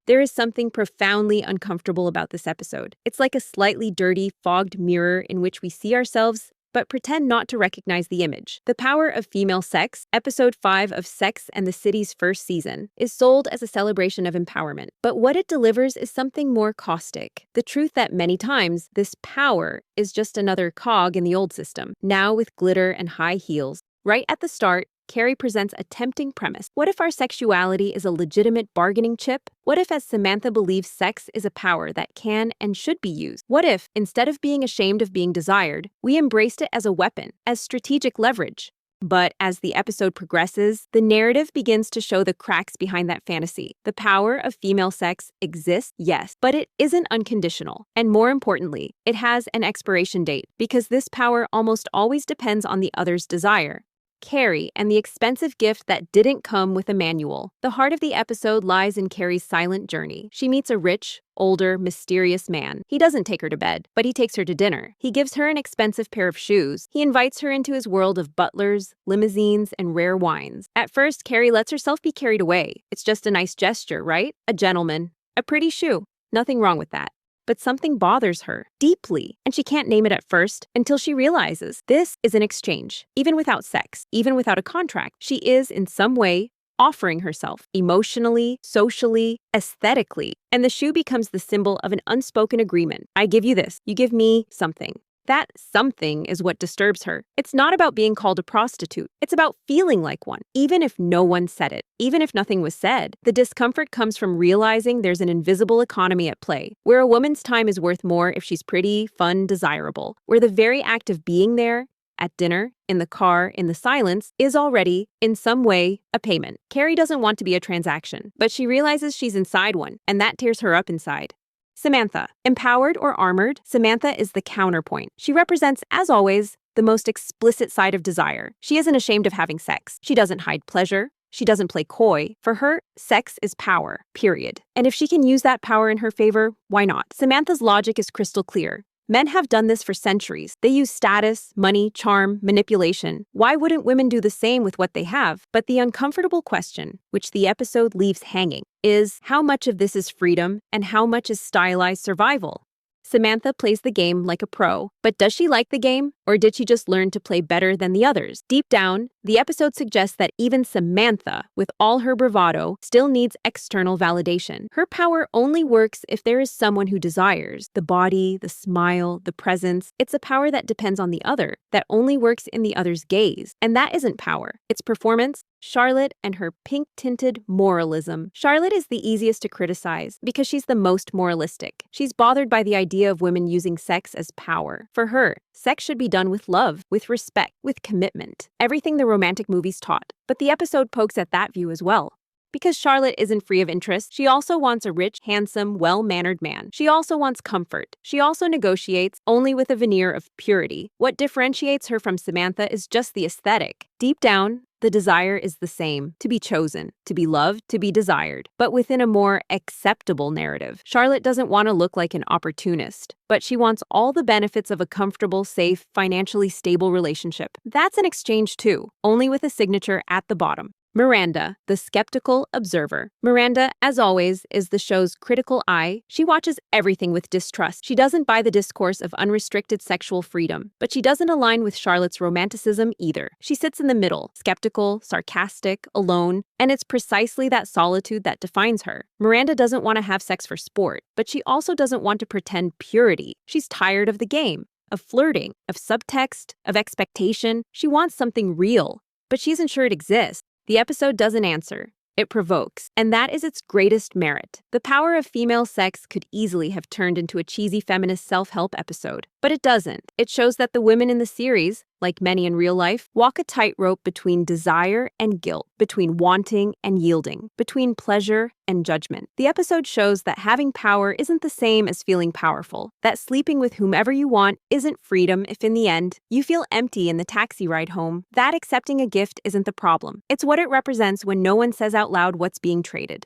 There is something profoundly uncomfortable about this episode. It's like a slightly dirty, fogged mirror in which we see ourselves but pretend not to recognize the image. The Power of Female Sex, episode 5 of Sex and the City's first season, is sold as a celebration of empowerment. But what it delivers is something more caustic. The truth that many times, this power is just another cog in the old system, now with glitter and high heels. Right at the start, Carrie presents a tempting premise. What if our sexuality is a legitimate bargaining chip? What if, as Samantha believes, sex is a power that can and should be used? What if, instead of being ashamed of being desired, we embraced it as a weapon, as strategic leverage? But as the episode progresses, the narrative begins to show the cracks behind that fantasy. The power of female sex exists, yes, but it isn't unconditional. And more importantly, it has an expiration date, because this power almost always depends on the other's desire. Carrie and the expensive gift that didn't come with a manual. The heart of the episode lies in Carrie's silent journey. She meets a rich, older, mysterious man. He doesn't take her to bed, but he takes her to dinner. He gives her an expensive pair of shoes. He invites her into his world of butlers, limousines, and rare wines. At first, Carrie lets herself be carried away. It's just a nice gesture, right? A gentleman. A pretty shoe. Nothing wrong with that. But something bothers her deeply, and she can't name it at first until she realizes this is an exchange. Even without sex, even without a contract, she is in some way offering herself emotionally, socially, aesthetically, and the shoe becomes the symbol of an unspoken agreement. I give you this, you give me something. That something is what disturbs her. It's not about being called a prostitute. It's about feeling like one, even if no one said it, even if nothing was said. The discomfort comes from realizing there's an invisible economy at play, where a woman's time is worth more if she's pretty, fun, desirable, where the very act of being there, at dinner, in the car, in the silence, is already, in some way, a payment. Carrie doesn't want to be a transaction, but she realizes she's inside one, and that tears her up inside. Samantha. Empowered or armored, Samantha is the counterpoint. She represents, as always, the most explicit side of desire. She isn't ashamed of having sex. She doesn't hide pleasure. She doesn't play coy. For her, sex is power, period. And if she can use that power in her favor, why not? Samantha's logic is crystal clear. Men have done this for centuries. They use status, money, charm, manipulation. Why wouldn't women do the same with what they have? But the uncomfortable question, which the episode leaves hanging, is how much of this is freedom and how much is stylized survival? Samantha plays the game like a pro, but does she like the game, or did she just learn to play better than the others? Deep down, the episode suggests that even Samantha, with all her bravado, still needs external validation. Her power only works if there is someone who desires the body, the smile, the presence. It's a power that depends on the other, that only works in the other's gaze. And that isn't power. It's performance. Charlotte and her pink-tinted moralism. Charlotte is the easiest to criticize because she's the most moralistic. She's bothered by the idea of women using sex as power. For her, sex should be done with love, with respect, with commitment. Everything the romantic movies taught. But the episode pokes at that view as well. Because Charlotte isn't free of interest, she also wants a rich, handsome, well-mannered man. She also wants comfort. She also negotiates, only with a veneer of purity. What differentiates her from Samantha is just the aesthetic. Deep down, the desire is the same, to be chosen, to be loved, to be desired, but within a more acceptable narrative. Charlotte doesn't want to look like an opportunist, but she wants all the benefits of a comfortable, safe, financially stable relationship. That's an exchange too, only with a signature at the bottom. Miranda, the skeptical observer. Miranda, as always, is the show's critical eye. She watches everything with distrust. She doesn't buy the discourse of unrestricted sexual freedom, but she doesn't align with Charlotte's romanticism either. She sits in the middle, skeptical, sarcastic, alone, and it's precisely that solitude that defines her. Miranda doesn't want to have sex for sport, but she also doesn't want to pretend purity. She's tired of the game, of flirting, of subtext, of expectation. She wants something real, but she isn't sure it exists. The episode doesn't answer. It provokes, and that is its greatest merit. The Power of Female Sex could easily have turned into a cheesy feminist self-help episode, but it doesn't. It shows that the women in the series, like many in real life, walk a tightrope between desire and guilt, between wanting and yielding, between pleasure and judgment. The episode shows that having power isn't the same as feeling powerful, that sleeping with whomever you want isn't freedom if in the end you feel empty in the taxi ride home, that accepting a gift isn't the problem. It's what it represents when no one says out loud what's being traded.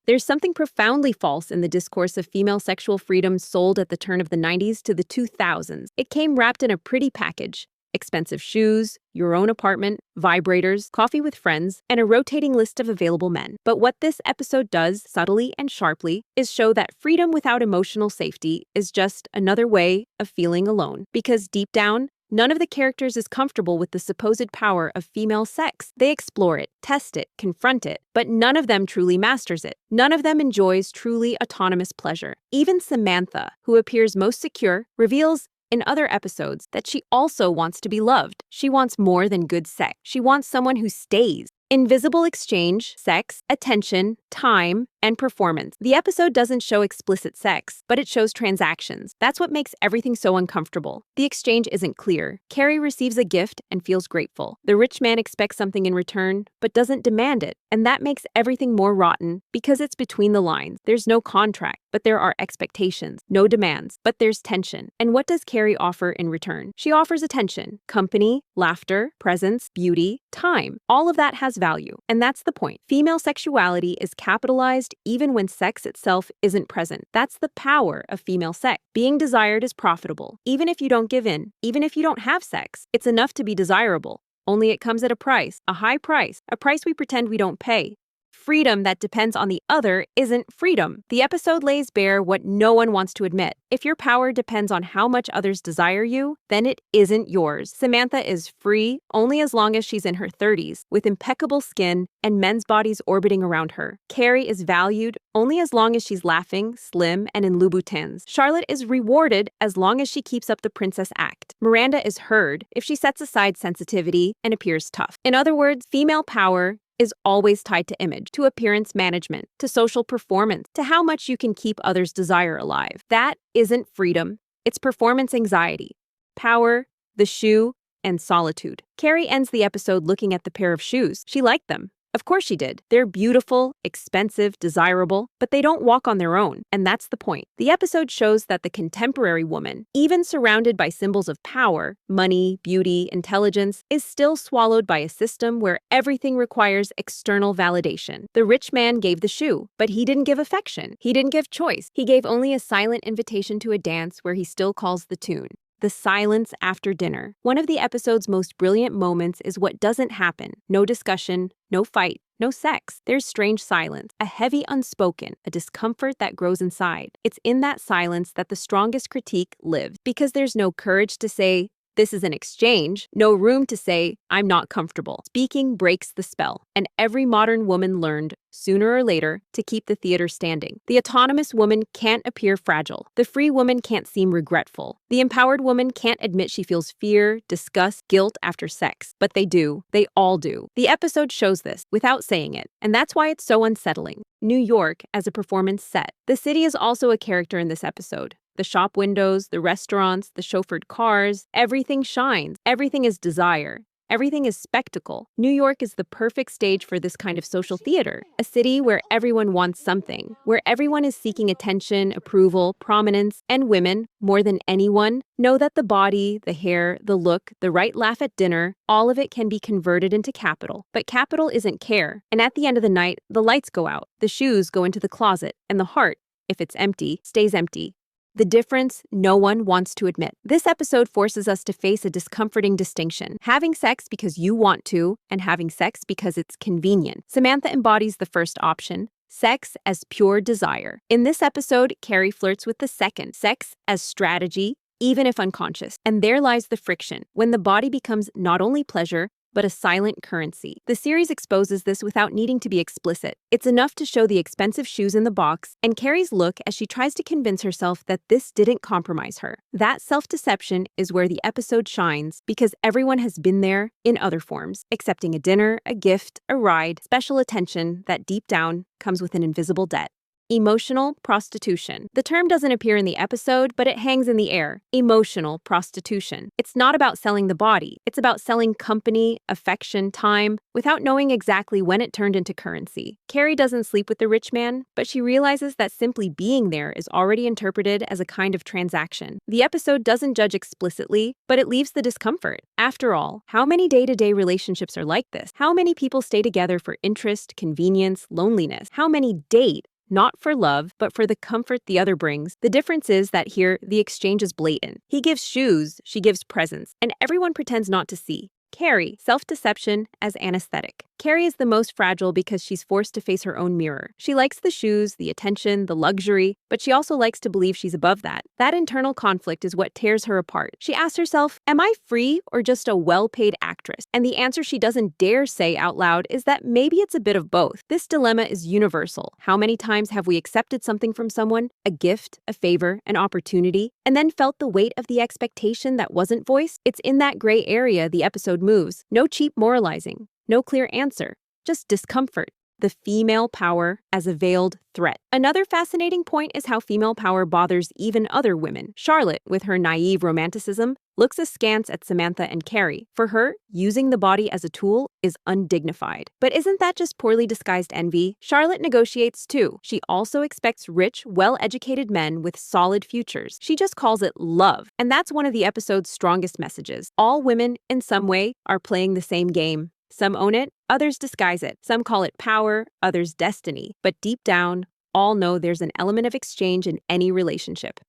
There's something profoundly false in the discourse of female sexual freedom sold at the turn of the 90s to the 2000s. It came wrapped in a pretty package. expensive shoes, your own apartment, vibrators, coffee with friends, and a rotating list of available men. But what this episode does, subtly and sharply, is show that freedom without emotional safety is just another way of feeling alone. Because deep down, none of the characters is comfortable with the supposed power of female sex. They explore it, test it, confront it, but none of them truly masters it. None of them enjoys truly autonomous pleasure. Even Samantha, who appears most secure, reveals in other episodes that she also wants to be loved. She wants more than good sex. She wants someone who stays. Invisible exchange, sex, attention, time, and performance. The episode doesn't show explicit sex, but it shows transactions. That's what makes everything so uncomfortable. The exchange isn't clear. Carrie receives a gift and feels grateful. The rich man expects something in return, but doesn't demand it. And that makes everything more rotten because it's between the lines. There's no contract, but there are expectations. No demands, but there's tension. And what does Carrie offer in return? She offers attention, company, laughter, presence, beauty, time. All of that has value. And that's the point. Female sexuality is capitalized even when sex itself isn't present. That's the power of female sex. Being desired is profitable. Even if you don't give in, even if you don't have sex, it's enough to be desirable. Only it comes at a price, a high price, a price we pretend we don't pay. Freedom that depends on the other isn't freedom. The episode lays bare what no one wants to admit. If your power depends on how much others desire you, then it isn't yours. Samantha is free only as long as she's in her 30s, with impeccable skin and men's bodies orbiting around her. Carrie is valued only as long as she's laughing, slim, and in Louboutins. Charlotte is rewarded as long as she keeps up the princess act. Miranda is heard if she sets aside sensitivity and appears tough. In other words, female power is always tied to image, to appearance management, to social performance, to how much you can keep others' desire alive. That isn't freedom. It's performance anxiety, power, the shoe, and solitude. Carrie ends the episode looking at the pair of shoes. She liked them. Of course she did. They're beautiful, expensive, desirable, but they don't walk on their own, and that's the point. The episode shows that the contemporary woman, even surrounded by symbols of power, money, beauty, intelligence, is still swallowed by a system where everything requires external validation. The rich man gave the shoe, but he didn't give affection. He didn't give choice. He gave only a silent invitation to a dance where he still calls the tune. The silence after dinner. One of the episode's most brilliant moments is what doesn't happen. No discussion, no fight, no sex. There's strange silence, a heavy unspoken, a discomfort that grows inside. It's in that silence that the strongest critique lives, because there's no courage to say, this is an exchange, no room to say, I'm not comfortable. Speaking breaks the spell, and every modern woman learned, sooner or later, to keep the theater standing. The autonomous woman can't appear fragile. The free woman can't seem regretful. The empowered woman can't admit she feels fear, disgust, guilt after sex. But they do. They all do. The episode shows this, without saying it, and that's why it's so unsettling. New York as a performance set. The city is also a character in this episode. The shop windows, the restaurants, the chauffeured cars, everything shines. Everything is desire. Everything is spectacle. New York is the perfect stage for this kind of social theater. A city where everyone wants something, where everyone is seeking attention, approval, prominence, and women, more than anyone, know that the body, the hair, the look, the right laugh at dinner, all of it can be converted into capital. But capital isn't care. And at the end of the night, the lights go out, the shoes go into the closet, and the heart, if it's empty, stays empty. The difference no one wants to admit. This episode forces us to face a discomforting distinction. Having sex because you want to, and having sex because it's convenient. Samantha embodies the first option, sex as pure desire. In this episode, Carrie flirts with the second, sex as strategy, even if unconscious. And there lies the friction, when the body becomes not only pleasure, but a silent currency. The series exposes this without needing to be explicit. It's enough to show the expensive shoes in the box and Carrie's look as she tries to convince herself that this didn't compromise her. That self-deception is where the episode shines, because everyone has been there in other forms, accepting a dinner, a gift, a ride, special attention that deep down comes with an invisible debt. Emotional prostitution. The term doesn't appear in the episode, but it hangs in the air. Emotional prostitution. It's not about selling the body. It's about selling company, affection, time, without knowing exactly when it turned into currency. Carrie doesn't sleep with the rich man, but she realizes that simply being there is already interpreted as a kind of transaction. The episode doesn't judge explicitly, but it leaves the discomfort. After all, how many day-to-day relationships are like this? How many people stay together for interest, convenience, loneliness? How many date not for love, but for the comfort the other brings. The difference is that here, the exchange is blatant. He gives shoes, she gives presents, and everyone pretends not to see. Carrie, self-deception as anesthetic. Carrie is the most fragile because she's forced to face her own mirror. She likes the shoes, the attention, the luxury, but she also likes to believe she's above that. That internal conflict is what tears her apart. She asks herself, am I free or just a well-paid actress? And the answer she doesn't dare say out loud is that maybe it's a bit of both. This dilemma is universal. How many times have we accepted something from someone, a gift, a favor, an opportunity, and then felt the weight of the expectation that wasn't voiced? It's in that gray area the episode moves. No cheap moralizing. No clear answer, just discomfort. The female power as a veiled threat. Another fascinating point is how female power bothers even other women. Charlotte, with her naive romanticism, looks askance at Samantha and Carrie. For her, using the body as a tool is undignified. But isn't that just poorly disguised envy? Charlotte negotiates too. She also expects rich, well-educated men with solid futures. She just calls it love. And that's one of the episode's strongest messages. All women, in some way, are playing the same game. Some own it, others disguise it. Some call it power, others destiny. But deep down, all know there's an element of exchange in any relationship.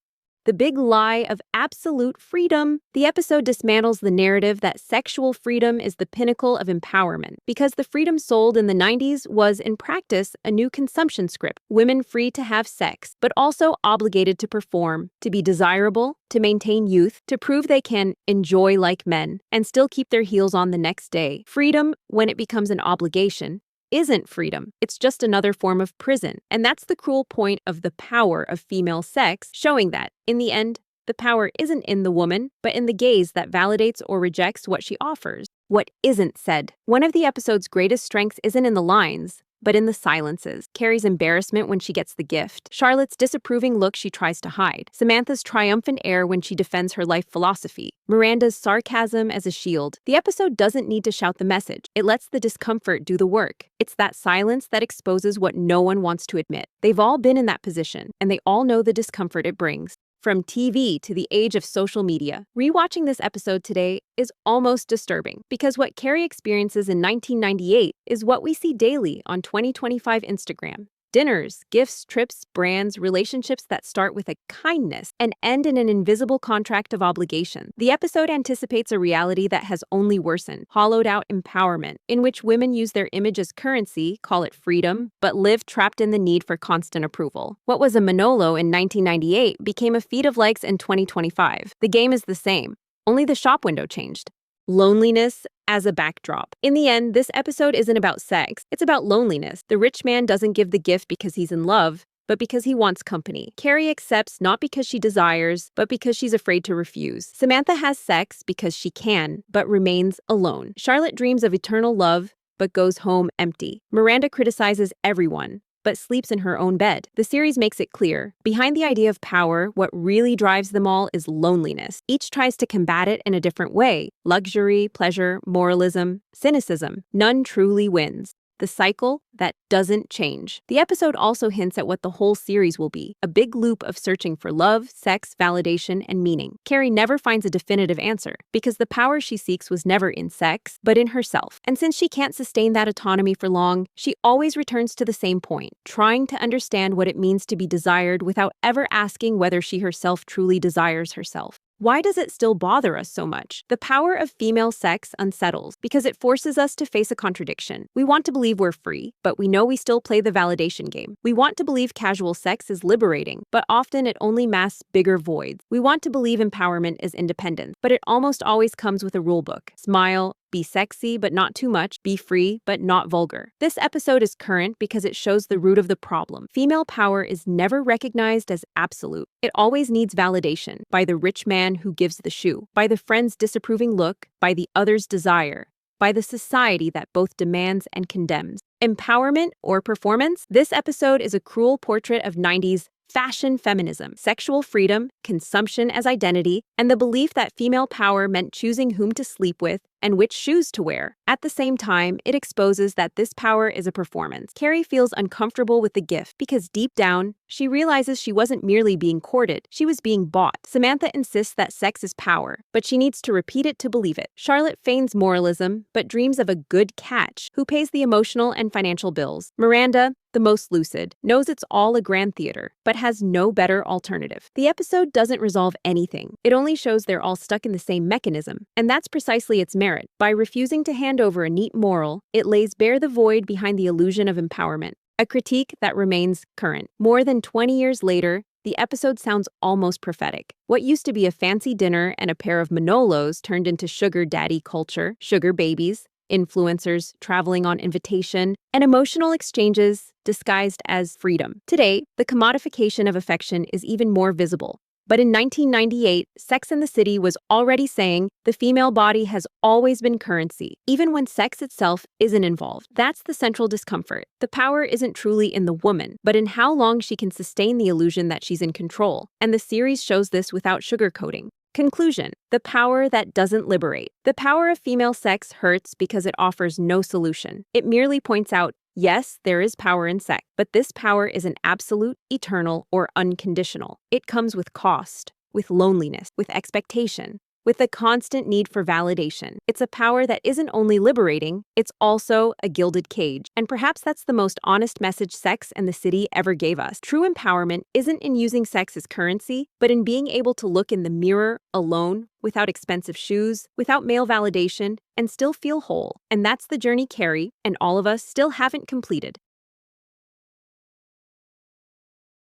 The big lie of absolute freedom. The episode dismantles the narrative that sexual freedom is the pinnacle of empowerment, because the freedom sold in the 90s was, in practice, a new consumption script. Women free to have sex, but also obligated to perform, to be desirable, to maintain youth, to prove they can enjoy like men, and still keep their heels on the next day. Freedom, when it becomes an obligation, isn't freedom. It's just another form of prison. And that's the cruel point of the power of female sex, showing that, in the end, the power isn't in the woman, but in the gaze that validates or rejects what she offers. What isn't said. One of the episode's greatest strengths isn't in the lines, but in the silences. Carrie's embarrassment when she gets the gift. Charlotte's disapproving look she tries to hide. Samantha's triumphant air when she defends her life philosophy. Miranda's sarcasm as a shield. The episode doesn't need to shout the message. It lets the discomfort do the work. It's that silence that exposes what no one wants to admit. They've all been in that position, and they all know the discomfort it brings. From TV to the age of social media, rewatching this episode today is almost disturbing, because what Carrie experiences in 1998 is what we see daily on 2025 Instagram. Dinners, gifts, trips, brands, relationships that start with a kindness and end in an invisible contract of obligation. The episode anticipates a reality that has only worsened, hollowed out empowerment, in which women use their image as currency, call it freedom, but live trapped in the need for constant approval. What was a Manolo in 1998 became a feed of likes in 2025. The game is the same, only the shop window changed. Loneliness as a backdrop. In the end, this episode isn't about sex. It's about loneliness. The rich man doesn't give the gift because he's in love, but because he wants company. Carrie accepts not because she desires, but because she's afraid to refuse. Samantha has sex because she can, but remains alone. Charlotte dreams of eternal love, but goes home empty. Miranda criticizes everyone, but sleeps in her own bed. The series makes it clear, behind the idea of power, what really drives them all is loneliness. Each tries to combat it in a different way. Luxury, pleasure, moralism, cynicism. None truly wins. The cycle that doesn't change. The episode also hints at what the whole series will be, a big loop of searching for love, sex, validation, and meaning. Carrie never finds a definitive answer, because the power she seeks was never in sex, but in herself. And since she can't sustain that autonomy for long, she always returns to the same point, trying to understand what it means to be desired without ever asking whether she herself truly desires herself. Why does it still bother us so much? The power of female sex unsettles because it forces us to face a contradiction. We want to believe we're free, but we know we still play the validation game. We want to believe casual sex is liberating, but often it only masks bigger voids. We want to believe empowerment is independence, but it almost always comes with a rulebook. Smile, be sexy, but not too much. Be free, but not vulgar. This episode is current because it shows the root of the problem. Female power is never recognized as absolute. It always needs validation by the rich man who gives the shoe, by the friend's disapproving look, by the other's desire, by the society that both demands and condemns. Empowerment or performance? This episode is a cruel portrait of 90s fashion feminism, sexual freedom, consumption as identity, and the belief that female power meant choosing whom to sleep with and which shoes to wear. At the same time, it exposes that this power is a performance. Carrie feels uncomfortable with the gift because deep down, she realizes she wasn't merely being courted, she was being bought. Samantha insists that sex is power, but she needs to repeat it to believe it. Charlotte feigns moralism, but dreams of a good catch who pays the emotional and financial bills. Miranda, the most lucid, knows it's all a grand theater, but has no better alternative. The episode doesn't resolve anything. It only shows they're all stuck in the same mechanism, and that's precisely its merit. By refusing to hand over a neat moral, it lays bare the void behind the illusion of empowerment. A critique that remains current. More than 20 years later, the episode sounds almost prophetic. What used to be a fancy dinner and a pair of Manolos turned into sugar daddy culture, sugar babies, influencers traveling on invitation, and emotional exchanges disguised as freedom. Today, the commodification of affection is even more visible. But in 1998, Sex and the City was already saying the female body has always been currency, even when sex itself isn't involved. That's the central discomfort. The power isn't truly in the woman, but in how long she can sustain the illusion that she's in control. And the series shows this without sugarcoating. Conclusion: the power that doesn't liberate. The power of female sex hurts because it offers no solution. It merely points out, yes, there is power in sex, but this power isn't absolute, eternal, or unconditional. It comes with cost, with loneliness, with expectation, with the constant need for validation. It's a power that isn't only liberating, it's also a gilded cage. And perhaps that's the most honest message Sex and the City ever gave us. True empowerment isn't in using sex as currency, but in being able to look in the mirror alone, without expensive shoes, without male validation, and still feel whole. And that's the journey Carrie and all of us still haven't completed.